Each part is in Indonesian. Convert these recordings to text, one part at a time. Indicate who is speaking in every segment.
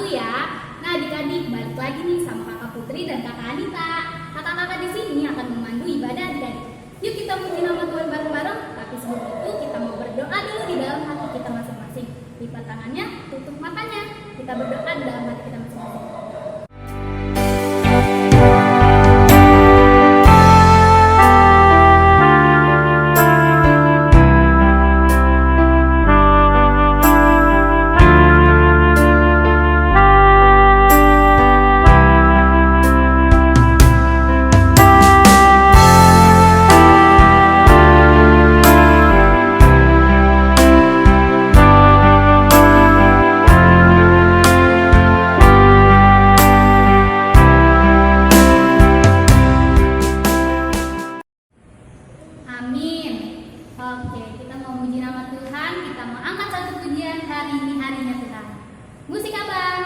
Speaker 1: dulu ya. Nah, adik-adik, balik lagi nih sama Kakak Putri dan Kakak Anita. Kakak-kakak di sini akan memandu ibadah adik-adik. Yuk kita puji nama Tuhan bareng-bareng. Tapi sebelum itu kita mau berdoa dulu di dalam hati kita masing-masing. Lipat tangannya, tutup matanya. Kita berdoa di dalam hati kita masing-masing. Amin. Oke, kita mau memuji nama Tuhan. Kita mau angkat satu pujian hari ini harinya Tuhan. Musik abang.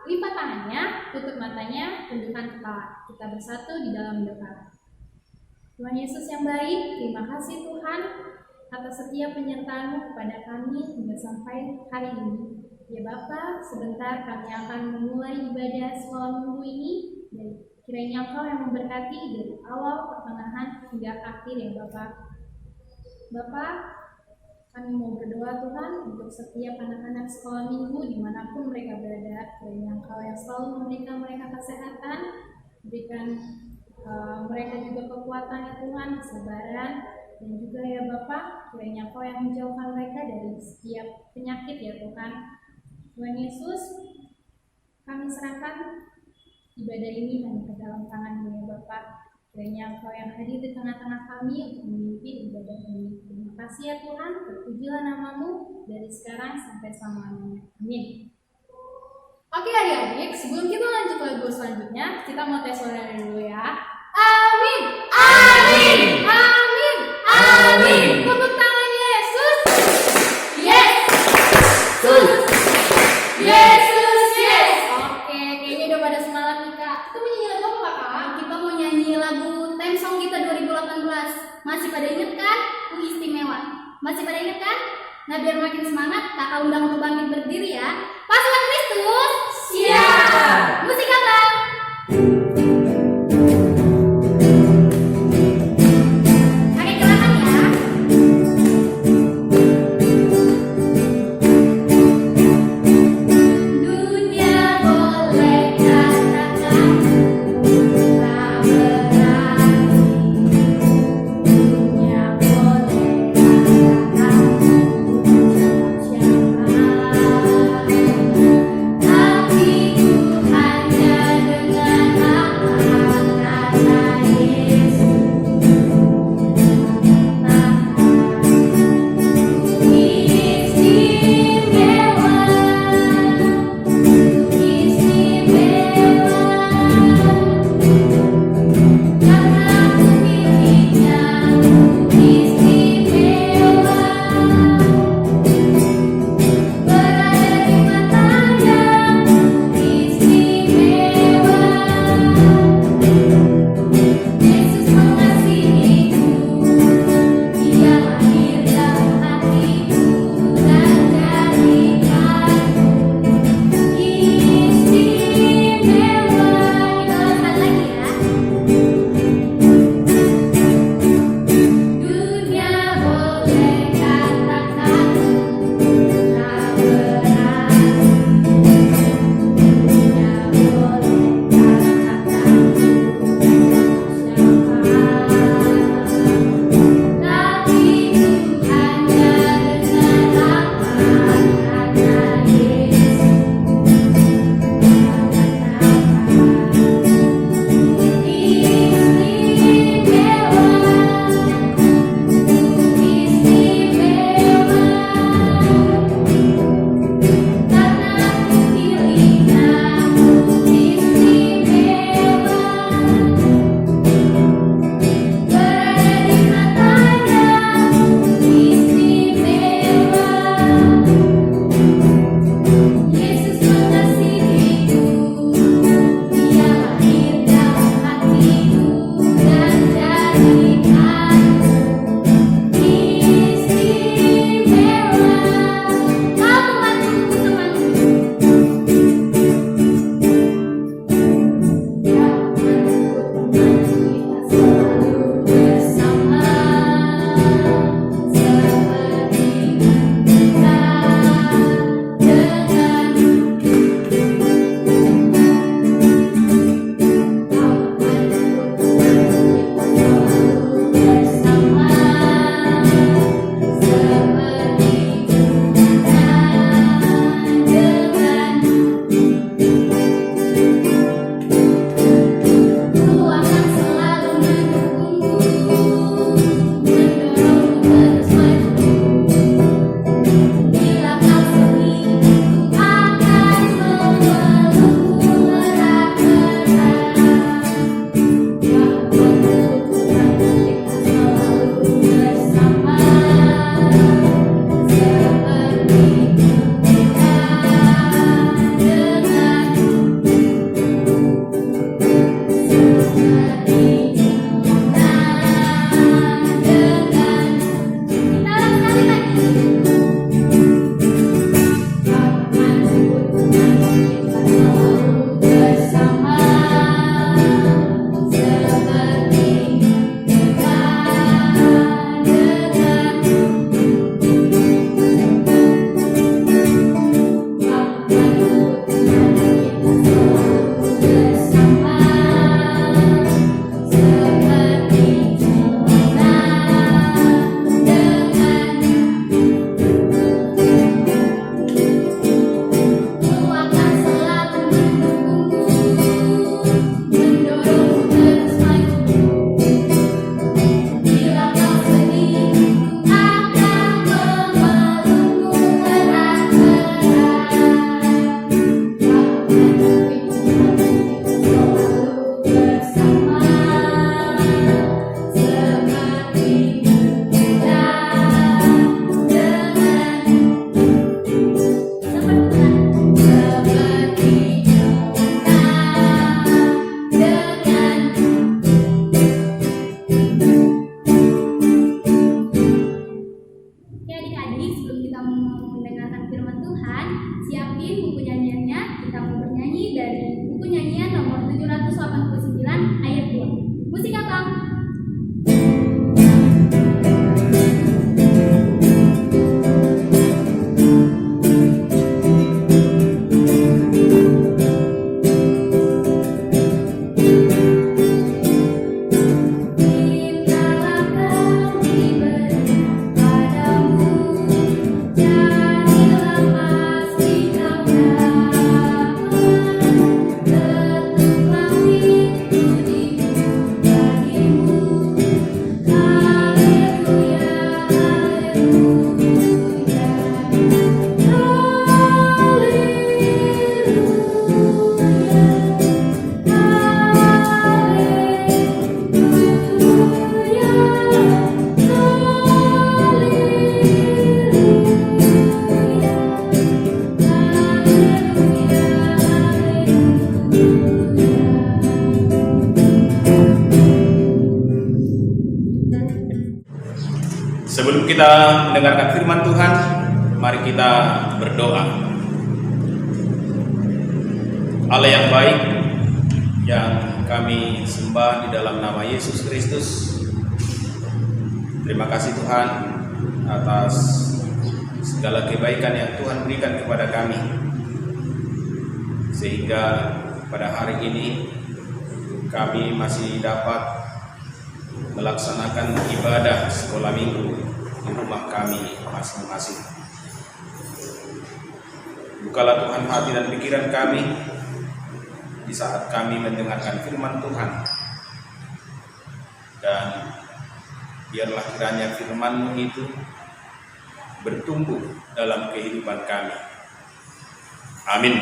Speaker 1: Lipat tangannya, tutup matanya, tundukkan kepala. Kita bersatu di dalam doa. Tuhan Yesus yang baik, terima kasih Tuhan atas setiap penyertaan-Mu kepada kami hingga sampai hari ini. Ya Bapa, sebentar kami akan memulai ibadah sekolah minggu ini. Dan kiranya Engkau yang memberkati dari awal, pertengahan, hingga akhir ya Bapa. Bapa, Kami mau berdoa Tuhan untuk setiap anak-anak sekolah minggu dimanapun mereka berada. Kiranya Engkau yang selalu memberikan mereka kesehatan, berikan mereka juga kekuatan ya Tuhan, kesabaran, dan juga ya Bapa, kiranya Engkau yang menjauhkan mereka dari setiap penyakit ya Tuhan. Tuhan Yesus, kami serahkan ibadah ini hanya ke dalam tangan-Mu ya Bapa. Kiranya Engkau yang hadir di tengah-tengah kami untuk memimpin ibadah ini. Terima kasih ya Tuhan, terpujilah nama-Mu dari sekarang sampai selamanya. Amin. Oke adik-adik, sebelum kita lanjut ke lagu selanjutnya, kita mau tes suara dulu ya. Amin, amin, amin, amin. Tepuk tangan Yesus. Yes, Yesus, Yesus, yes. Oke, kayaknya udah pada semangat nih Kak. Kita mau nyanyi lagu apa Kak? Kita mau nyanyi lagu theme song kita 2018. Masih pada inget kan? Istimewa. Masih pada inget kan? Nah biar makin semangat, kakak undang untuk bangkit berdiri ya. Pasukan Kristus, siap. Musik kakak. Pakai gerakan ya. Dunia boleh katakan tak berani. Dunia boleh katakan siapa, tapi ku hanya dengan
Speaker 2: Sebelum kita mendengarkan firman Tuhan, mari kita berdoa. Allah yang baik, yang kami sembah di dalam nama Yesus Kristus, terima kasih Tuhan atas segala kebaikan yang Tuhan berikan kepada kami, sehingga pada hari ini kami masih dapat melaksanakan ibadah sekolah minggu di rumah kami masing-masing. Bukalah Tuhan hati dan pikiran kami di saat kami mendengarkan firman Tuhan, dan biarlah kiranya firman-Mu itu bertumbuh dalam kehidupan kami. Amin.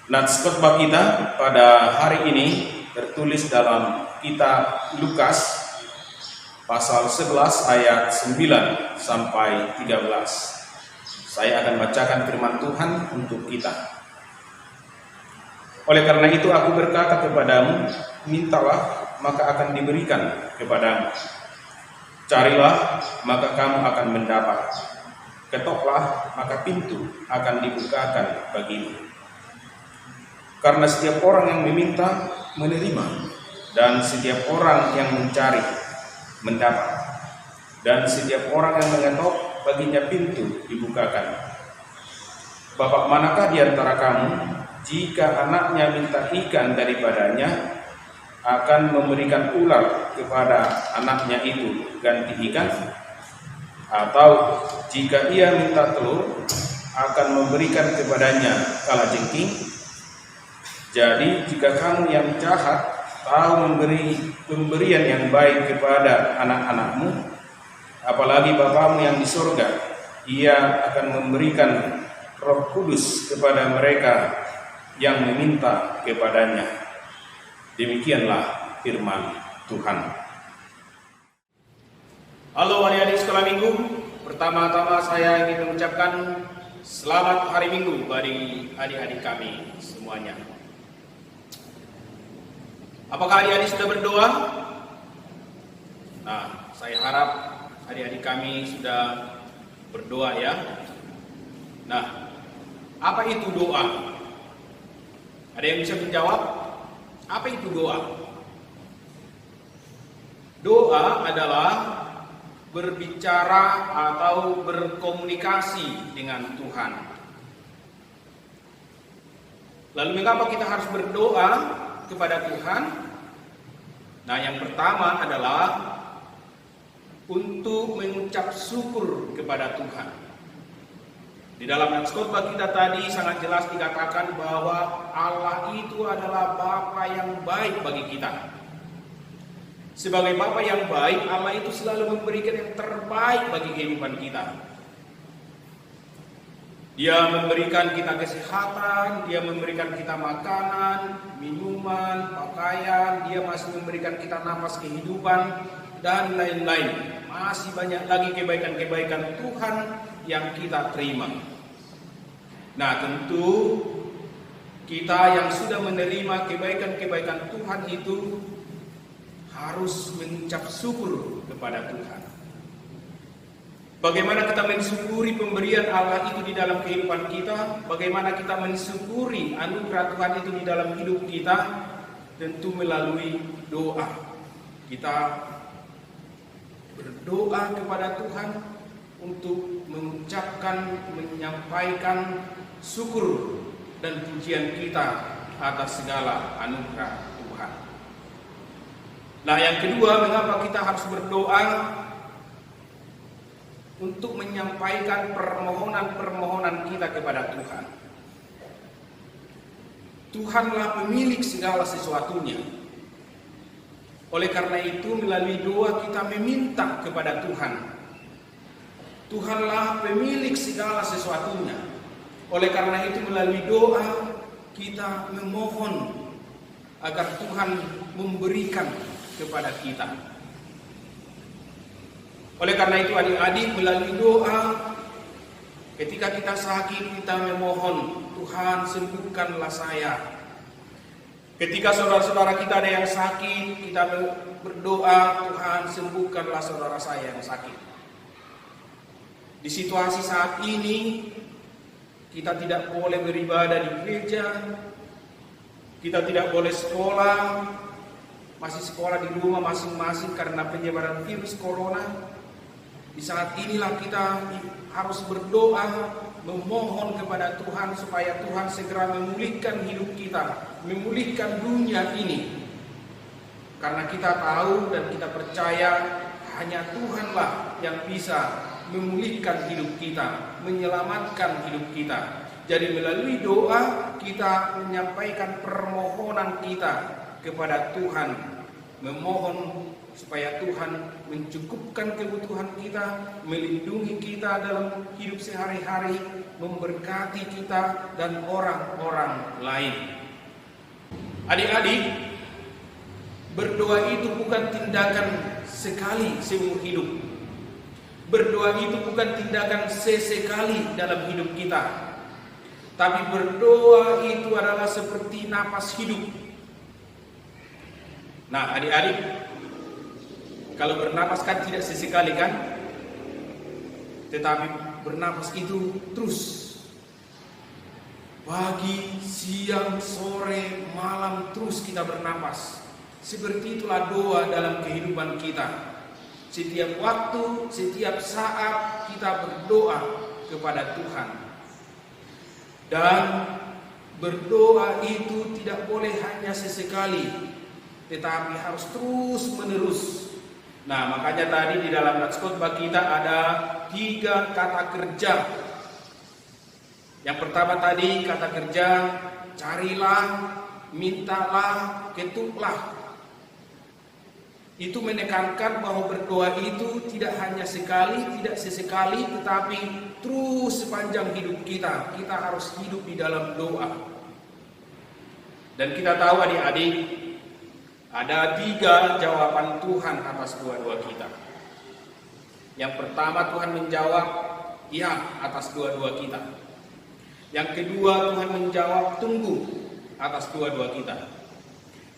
Speaker 2: Nats khotbah kita pada hari ini tertulis dalam kitab Lukas pasal 11 ayat 9 sampai 13. Saya akan bacakan firman Tuhan untuk kita. Oleh karena itu aku berkata kepadamu, mintalah maka akan diberikan kepadamu. Carilah maka kamu akan mendapat. Ketoklah maka pintu akan dibukakan bagimu. Karena setiap orang yang meminta menerima, dan setiap orang yang mencari mendapat, dan setiap orang yang mengetok baginya pintu dibukakan. Bapak manakah di antara kamu, jika anaknya minta ikan daripadanya, akan memberikan ular kepada anaknya itu ganti ikan? Atau jika ia minta telur, akan memberikan kepadanya kalajengking? Jadi jika kamu yang jahat tahu memberi pemberian yang baik kepada anak-anakmu, apalagi Bapamu yang di surga, Ia akan memberikan Roh Kudus kepada mereka yang meminta kepadanya. Demikianlah firman Tuhan. Halo adik-adik sekolah minggu, pertama-tama saya ingin mengucapkan selamat hari Minggu bagi adik-adik kami semuanya. Apakah adik-adik sudah berdoa? Nah, saya harap adik-adik kami sudah berdoa ya. Nah, apa itu doa? Ada yang bisa menjawab? Apa itu doa? Doa adalah berbicara atau berkomunikasi dengan Tuhan. Lalu mengapa kita harus berdoa kepada Tuhan? Nah, yang pertama adalah untuk mengucap syukur kepada Tuhan. Di dalam nats khotbah kita tadi sangat jelas dikatakan bahwa Allah itu adalah Bapa yang baik bagi kita. Sebagai Bapa yang baik, Allah itu selalu memberikan yang terbaik bagi kehidupan kita. Dia memberikan kita kesehatan, Dia memberikan kita makanan, minuman, pakaian, Dia masih memberikan kita napas kehidupan, dan lain-lain. Masih banyak lagi kebaikan-kebaikan Tuhan yang kita terima. Nah, tentu kita yang sudah menerima kebaikan-kebaikan Tuhan itu harus mengucap syukur kepada Tuhan. Bagaimana kita mensyukuri pemberian Allah itu di dalam kehidupan kita? Bagaimana kita mensyukuri anugerah Tuhan itu di dalam hidup kita? Tentu melalui doa. Kita berdoa kepada Tuhan untuk mengucapkan, menyampaikan syukur dan pujian kita atas segala anugerah Tuhan. Nah, yang kedua, mengapa kita harus berdoa? Untuk menyampaikan permohonan-permohonan kita kepada Tuhan. Tuhanlah pemilik segala sesuatunya. Oleh karena itu, melalui doa kita meminta kepada Tuhan. Tuhanlah pemilik segala sesuatunya. Oleh karena itu, melalui doa kita memohon agar Tuhan memberikan kepada kita. Oleh karena itu adik-adik, melalui doa, ketika kita sakit kita memohon, Tuhan sembuhkanlah saya.
Speaker 3: Ketika saudara-saudara kita ada yang sakit, kita berdoa, Tuhan sembuhkanlah saudara saya yang sakit. Di situasi saat ini, kita tidak boleh beribadah di gereja, kita tidak boleh sekolah, masih sekolah di rumah masing-masing karena penyebaran virus corona. Di saat inilah kita harus berdoa, memohon kepada Tuhan supaya Tuhan segera memulihkan hidup kita, memulihkan dunia ini. Karena kita tahu dan kita percaya hanya Tuhanlah yang bisa memulihkan hidup kita, menyelamatkan hidup kita. Jadi melalui doa kita menyampaikan permohonan kita kepada Tuhan, memohon supaya Tuhan mencukupkan kebutuhan kita, melindungi kita dalam hidup sehari-hari, memberkati kita dan orang-orang lain. Adik-adik, berdoa itu bukan tindakan sekali seumur hidup. Berdoa itu bukan tindakan sesekali dalam hidup kita. Tapi berdoa itu adalah seperti napas hidup. Nah, adik-adik, kalau bernapas kan tidak sesekali kan? Tetapi bernapas itu terus. Pagi, siang, sore, malam terus kita bernapas. Seperti itulah doa dalam kehidupan kita. Setiap waktu, setiap saat kita berdoa kepada Tuhan. Dan berdoa itu tidak boleh hanya sesekali, tetapi harus terus menerus. Nah, makanya tadi di dalam khotbah kita ada 3 kata kerja. Yang pertama tadi kata kerja, carilah, mintalah, ketuklah. Itu menekankan bahwa berdoa itu tidak hanya sekali, tidak sesekali, tetapi terus sepanjang hidup kita. Kita harus hidup di dalam doa. Dan kita tahu adik-adik, ada 3 jawaban Tuhan atas doa-doa kita. Yang pertama, Tuhan menjawab ya atas doa-doa kita. Yang kedua, Tuhan menjawab tunggu atas doa-doa kita.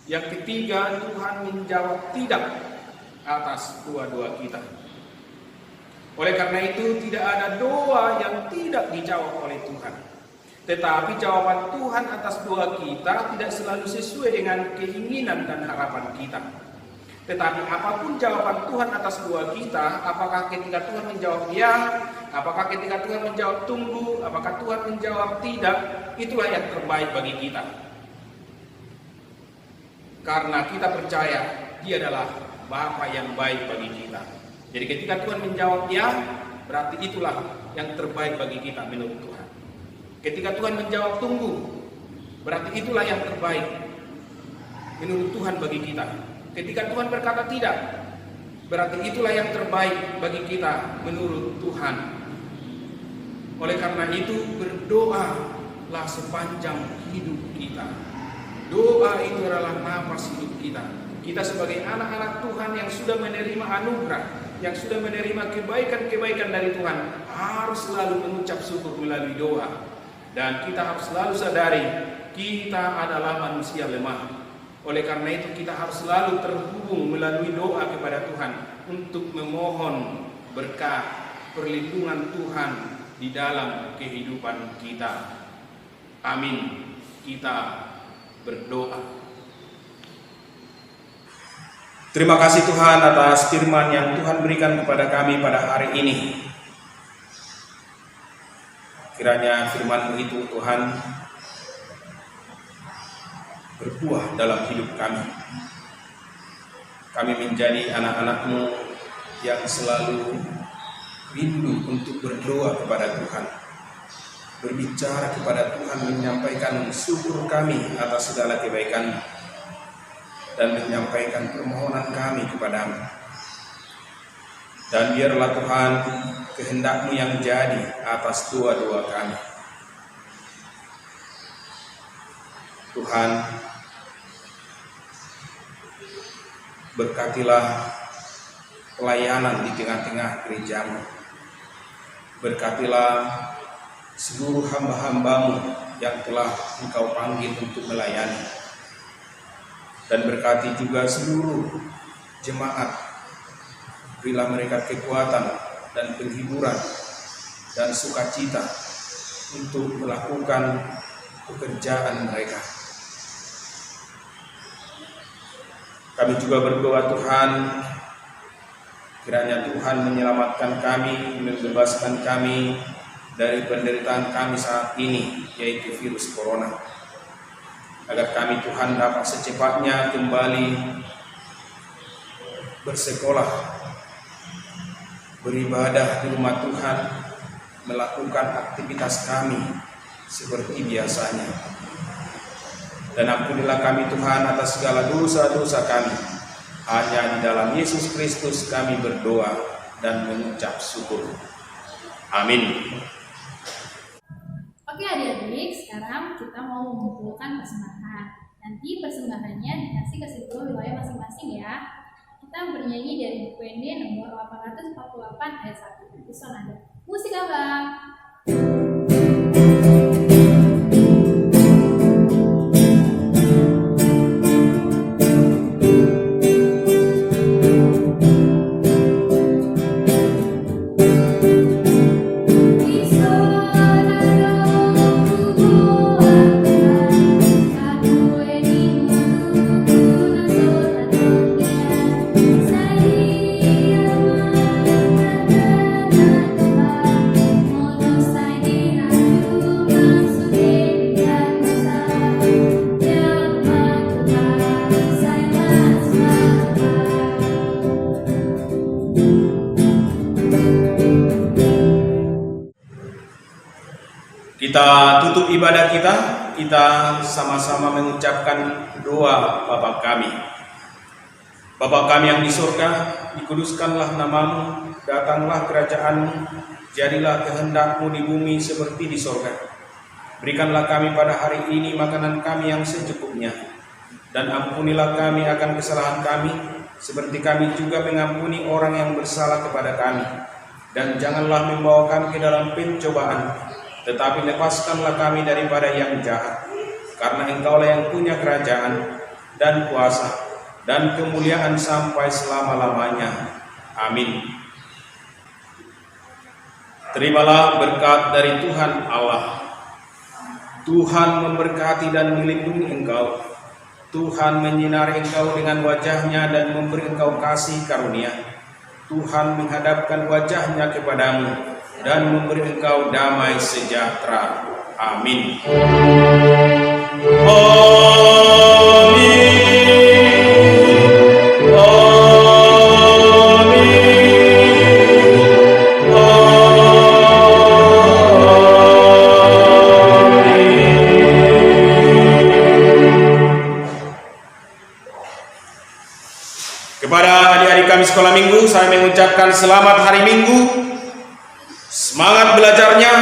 Speaker 3: Yang ketiga, Tuhan menjawab tidak atas doa-doa kita. Oleh karena itu, tidak ada doa yang tidak dijawab oleh Tuhan. Tetapi jawaban Tuhan atas doa kita tidak selalu sesuai dengan keinginan dan harapan kita. Tetapi apapun jawaban Tuhan atas doa kita, apakah ketika Tuhan menjawab ya, apakah ketika Tuhan menjawab tunggu, apakah Tuhan menjawab tidak, itulah yang terbaik bagi kita. Karena kita percaya Dia adalah Bapa yang baik bagi kita. Jadi ketika Tuhan menjawab ya, berarti itulah yang terbaik bagi kita menurut Tuhan. Ketika Tuhan menjawab tunggu, berarti itulah yang terbaik menurut Tuhan bagi kita. Ketika Tuhan berkata tidak, berarti itulah yang terbaik bagi kita menurut Tuhan. Oleh karena itu, berdoalah sepanjang hidup kita. Doa itu adalah napas hidup kita. Kita sebagai anak-anak Tuhan yang sudah menerima anugerah, yang sudah menerima kebaikan-kebaikan dari Tuhan, harus selalu mengucap syukur melalui doa. Dan kita harus selalu sadari, kita adalah manusia lemah. Oleh karena itu kita harus selalu terhubung melalui doa kepada Tuhan untuk memohon berkat perlindungan Tuhan di dalam kehidupan kita. Amin. Kita berdoa.
Speaker 2: Terima kasih Tuhan atas firman yang Tuhan berikan kepada kami pada hari ini. Kiranya firman itu Tuhan berbuah dalam hidup kami. Kami menjadi anak-anak-Mu yang selalu rindu untuk berdoa kepada Tuhan, berbicara kepada Tuhan, menyampaikan syukur kami atas segala kebaikan dan menyampaikan permohonan kami kepada-Mu. Dan biarlah Tuhan kehendak-Mu yang jadi atas doa-doa kami. Tuhan, berkatilah pelayanan di tengah-tengah gereja-Mu. Berkatilah seluruh hamba-hamba-Mu yang telah Engkau panggil untuk melayani. dan berkati juga seluruh jemaat. Berilah mereka kekuatan dan penghiburan dan sukacita untuk melakukan pekerjaan mereka. Kami juga berdoa Tuhan, kiranya Tuhan menyelamatkan kami, membebaskan kami dari penderitaan kami saat ini, yaitu virus corona. Agar kami Tuhan dapat secepatnya kembali bersekolah, beribadah di rumah Tuhan, melakukan aktivitas kami seperti biasanya. Dan ampunilah kami Tuhan atas segala dosa-dosa kami. Hanya di dalam Yesus Kristus kami berdoa dan mengucap syukur. Amin.
Speaker 1: Oke adik-adik, sekarang kita mau mengumpulkan persembahan. Nanti persembahannya dikasih ke seluruh wilayah masing-masing ya. Kita bernyanyi dari buku ND nomor 848 ayat 1. Itu ada. Musik abang.
Speaker 2: Kita tutup ibadah kita sama-sama mengucapkan doa Bapa kami. Bapa kami yang di surga, dikuduskanlah namamu, datanglah kerajaanmu, jadilah kehendak-Mu di bumi seperti di surga. Berikanlah kami pada hari ini makanan kami yang secukupnya, dan ampunilah kami akan kesalahan kami, seperti kami juga mengampuni orang yang bersalah kepada kami. Dan janganlah membawa kami ke dalam pencobaan, tetapi lepaskanlah kami daripada yang jahat. Karena Engkaulah yang punya kerajaan dan kuasa dan kemuliaan sampai selama-lamanya. Amin. Terimalah berkat dari Tuhan Allah. Tuhan memberkati dan melindungi engkau. Tuhan menyinari engkau dengan wajah-Nya dan memberi engkau kasih karunia. Tuhan menghadapkan wajah-Nya kepadamu dan memberi engkau damai sejahtera. Amin. Kepada adik-adik kami sekolah minggu, saya mengucapkan selamat hari Minggu. Semangat belajarnya,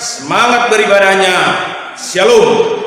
Speaker 2: semangat beribadahnya. Shalom.